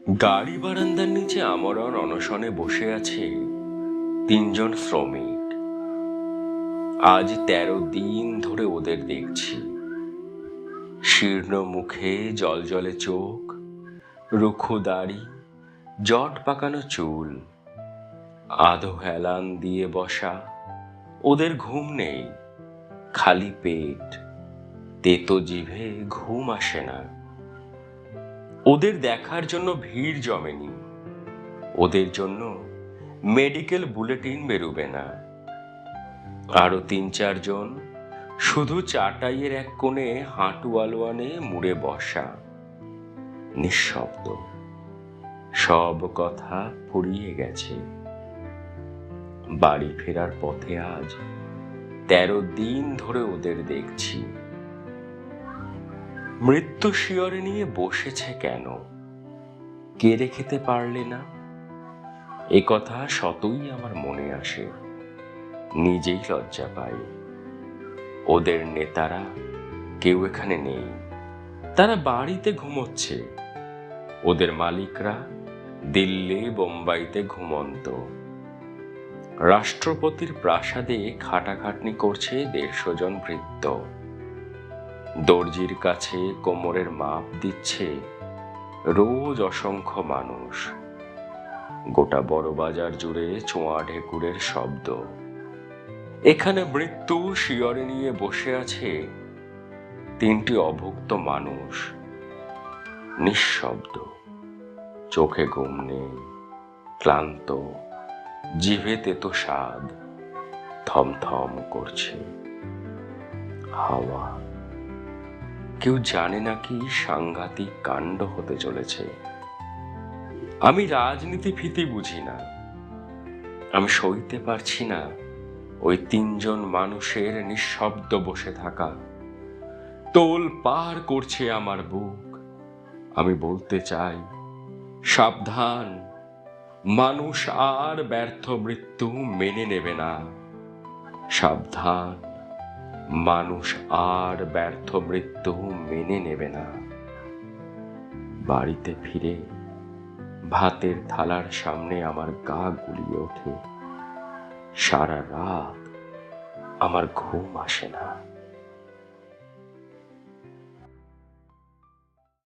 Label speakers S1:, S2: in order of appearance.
S1: গাড়ি বারান্দার নিচে আমরণ অনশনে বসে আছে তিনজন শ্রমিক। আজ 13 দিন ধরে ওদের দেখছি। শীর্ণ মুখে জলজলে চোখ, রুক্ষ দাড়ি, জট পাকানো চুল, আধো হেলান দিয়ে বসা। ওদের ঘুম নেই, খালি পেট, তেতো জিভে ঘুম আসে না। ওদের দেখার জন্য ভিড় জমেনি, ওদের জন্য মেডিকেল বুলেটিন বেরোবে না। আরো 3-4 জন শুধু চাটাইয়ের এক কোণে হাঁটু আলোয়ানে মুড়ে বসা, নিঃশব্দ। সব কথা ফুরিয়ে গেছে। বাড়ি ফেরার পথে আজ 13 দিন ধরে ওদের দেখছি। মৃত্যু শিয়রে নিয়ে বসেছে কেন? কেড়ে খেতে পারলে না? এ কথা শতই আমার মনে আসে, নিজেই লজ্জা পাই। ওদের নেতারা কেউ এখানে নেই, তারা বাড়িতে ঘুমোচ্ছে। ওদের মালিকরা দিল্লি বোম্বাইতে ঘুমন্ত। রাষ্ট্রপতির প্রাসাদে খাটাখাটনি করছে 150 জন ভৃত্য। দর্জির কাছে কোমরের মাপ দিচ্ছে রোজ অসংখ্য মানুষ। গোটা বড় বাজার জুড়ে চোঁয়া ঢেকুরের শব্দ। এখানে মৃত্যু শিয়রে নিয়ে বসে আছে 3টি অভুক্ত মানুষ, নিঃশব্দ। চোখে ঘুম নেই, ক্লান্ত, জিভে তেতো স্বাদ, থমথম করছে। হাওয়া। কেউ জানে না কি সাংঘাতিক কাণ্ড হতে চলেছে। আমি রাজনীতি ফিতি বুঝি না, আমি সইতে পারছি না ওই 3 জন মানুষের নিঃশব্দ বসে থাকা। তোল পার করছে আমার বুক। আমি বলতে চাই, সাবধান, মানুষ আর ব্যর্থ মৃত্যু মেনে নেবে না। সাবধান, মানুষ আর ব্যর্থ মৃত্যু মেনে নেবে না। বাড়িতে ফিরে ভাতের থালার সামনে আমার গা গুলিয়ে ওঠে। সারা রাত আমার ঘুম আসে না।